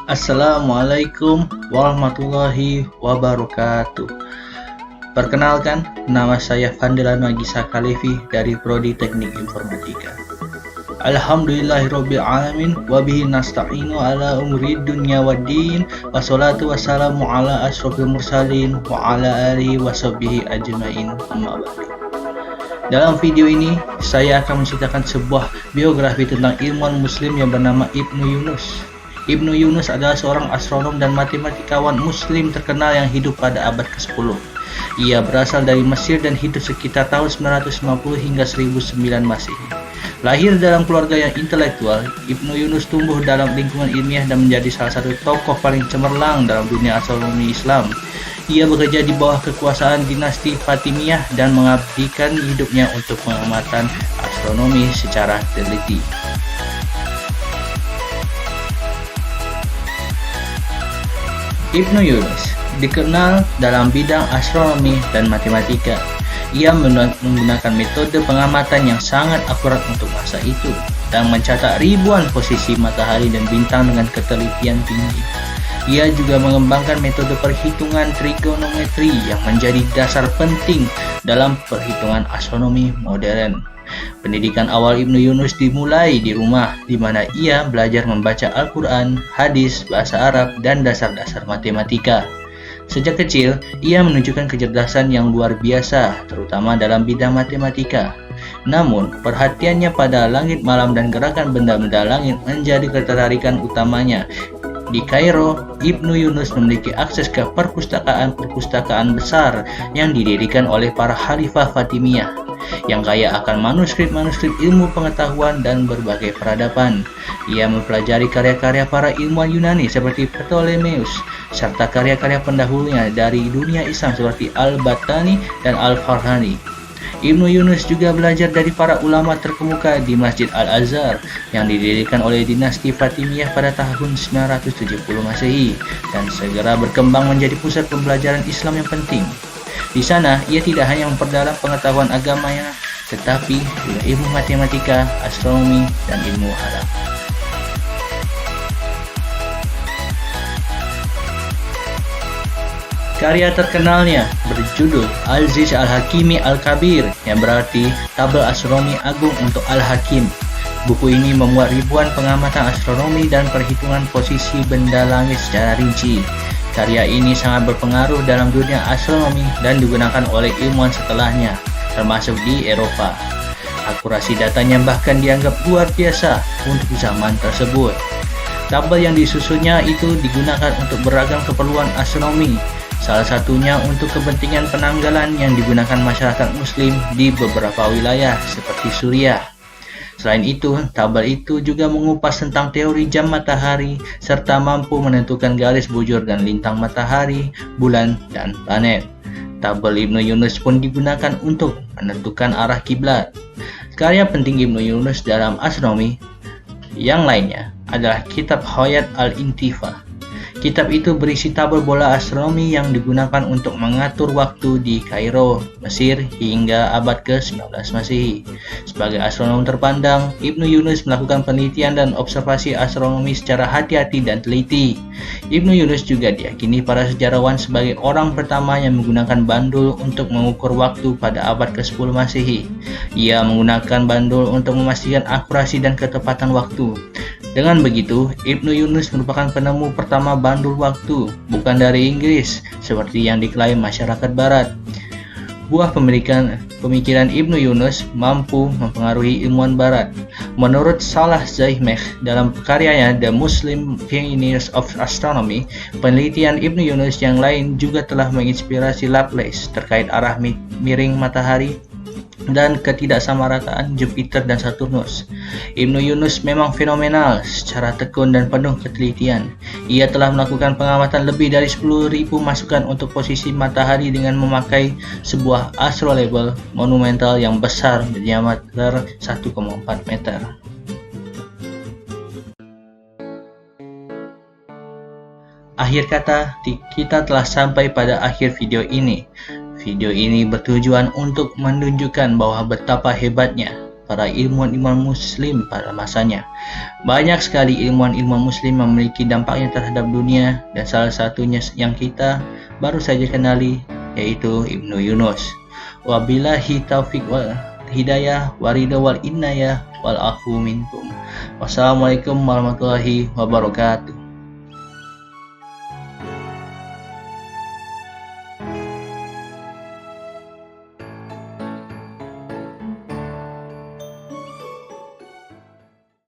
Assalamualaikum warahmatullahi wabarakatuh. Perkenalkan, nama saya Fandilan Magisa Kalevi dari Prodi Teknik Informatika. Alhamdulillahirabbil alamin wa bihi nasta'inu ala umuri dunya waddin wassalatu wassalamu ala asyrofil mursalin wa ala alihi washabbihi ajmain amma ba'du. Dalam video ini, saya akan menceritakan sebuah biografi tentang ilmuwan muslim yang bernama Ibnu Yunus. Ibnu Yunus adalah seorang astronom dan matematikawan muslim terkenal yang hidup pada abad ke-10. Ia berasal dari Mesir dan hidup sekitar tahun 950 hingga 1009 Masehi. Lahir dalam keluarga yang intelektual, Ibnu Yunus tumbuh dalam lingkungan ilmiah dan menjadi salah satu tokoh paling cemerlang dalam dunia astronomi Islam. Ia bekerja di bawah kekuasaan dinasti Fatimiyah dan mengabdikan hidupnya untuk pengamatan astronomi secara teliti. Ibnu Yunus dikenal dalam bidang astronomi dan matematika. Ia menggunakan metode pengamatan yang sangat akurat untuk masa itu dan mencatat ribuan posisi matahari dan bintang dengan ketelitian tinggi. Ia juga mengembangkan metode perhitungan trigonometri yang menjadi dasar penting dalam perhitungan astronomi modern. Pendidikan awal Ibnu Yunus dimulai di rumah, di mana ia belajar membaca Al-Quran, hadis, bahasa Arab, dan dasar-dasar matematika. Sejak kecil, ia menunjukkan kecerdasan yang luar biasa, terutama dalam bidang matematika. Namun, perhatiannya pada langit malam dan gerakan benda-benda langit menjadi ketertarikan utamanya. Di Kairo, Ibnu Yunus memiliki akses ke perpustakaan besar yang didirikan oleh para khalifah Fatimiyah, yang kaya akan manuskrip-manuskrip ilmu pengetahuan dan berbagai peradaban. Ia mempelajari karya-karya para ilmuwan Yunani seperti Ptolemeus, serta karya-karya pendahulunya dari dunia Islam seperti Al-Battani dan Al-Farhani. Ibnu Yunus juga belajar dari para ulama terkemuka di Masjid Al-Azhar yang didirikan oleh dinasti Fatimiyah pada tahun 970 Masehi dan segera berkembang menjadi pusat pembelajaran Islam yang penting. Di sana, ia tidak hanya memperdalam pengetahuan agamanya, tetapi juga ilmu matematika, astronomi, dan ilmu alam. Karya terkenalnya berjudul Al-Aziz Al-Hakimi Al-Kabir, yang berarti tabel astronomi agung untuk Al-Hakim. Buku ini memuat ribuan pengamatan astronomi dan perhitungan posisi benda langit secara rinci. Karya ini sangat berpengaruh dalam dunia astronomi dan digunakan oleh ilmuwan setelahnya, termasuk di Eropa. Akurasi datanya bahkan dianggap luar biasa untuk zaman tersebut. Tabel yang disusunnya itu digunakan untuk beragam keperluan astronomi, salah satunya untuk kepentingan penanggalan yang digunakan masyarakat muslim di beberapa wilayah seperti Suriah. Selain itu, tabel itu juga mengupas tentang teori jam matahari serta mampu menentukan garis bujur dan lintang matahari, bulan, dan planet. Tabel Ibnu Yunus pun digunakan untuk menentukan arah kiblat. Karya penting Ibnu Yunus dalam astronomi yang lainnya adalah Kitab Hayat Al-Intifa. Kitab itu berisi tabel bola astronomi yang digunakan untuk mengatur waktu di Kairo, Mesir hingga abad ke-19 Masehi. Sebagai astronom terpandang, Ibnu Yunus melakukan penelitian dan observasi astronomi secara hati-hati dan teliti. Ibnu Yunus juga diyakini para sejarawan sebagai orang pertama yang menggunakan bandul untuk mengukur waktu pada abad ke-10 Masehi. Ia menggunakan bandul untuk memastikan akurasi dan ketepatan waktu. Dengan begitu, Ibnu Yunus merupakan penemu pertama bandul waktu, bukan dari Inggris, seperti yang diklaim masyarakat Barat. Buah pemikiran Ibnu Yunus mampu mempengaruhi ilmuwan Barat. Menurut Salah Zaihmeh dalam karyanya The Muslim Pioneers of Astronomy, penelitian Ibnu Yunus yang lain juga telah menginspirasi Laplace terkait arah miring matahari dan ketidaksamarataan Jupiter dan Saturnus. Ibnu Yunus memang fenomenal secara tekun dan penuh ketelitian. Ia telah melakukan pengamatan lebih dari 10.000 masukan untuk posisi matahari dengan memakai sebuah astrolabel monumental yang besar berdiameter 1,4 meter. Akhir kata, kita telah sampai pada akhir video ini. Video ini bertujuan untuk menunjukkan bahwa betapa hebatnya para ilmuwan-ilmuwan muslim pada masanya. Banyak sekali ilmuwan-ilmuwan muslim yang memiliki dampaknya terhadap dunia, dan salah satunya yang kita baru saja kenali yaitu Ibnu Yunus. Wabillahi taufiq wal hidayah waridha wal inayah wal afu minkum. Wassalamualaikum warahmatullahi wabarakatuh.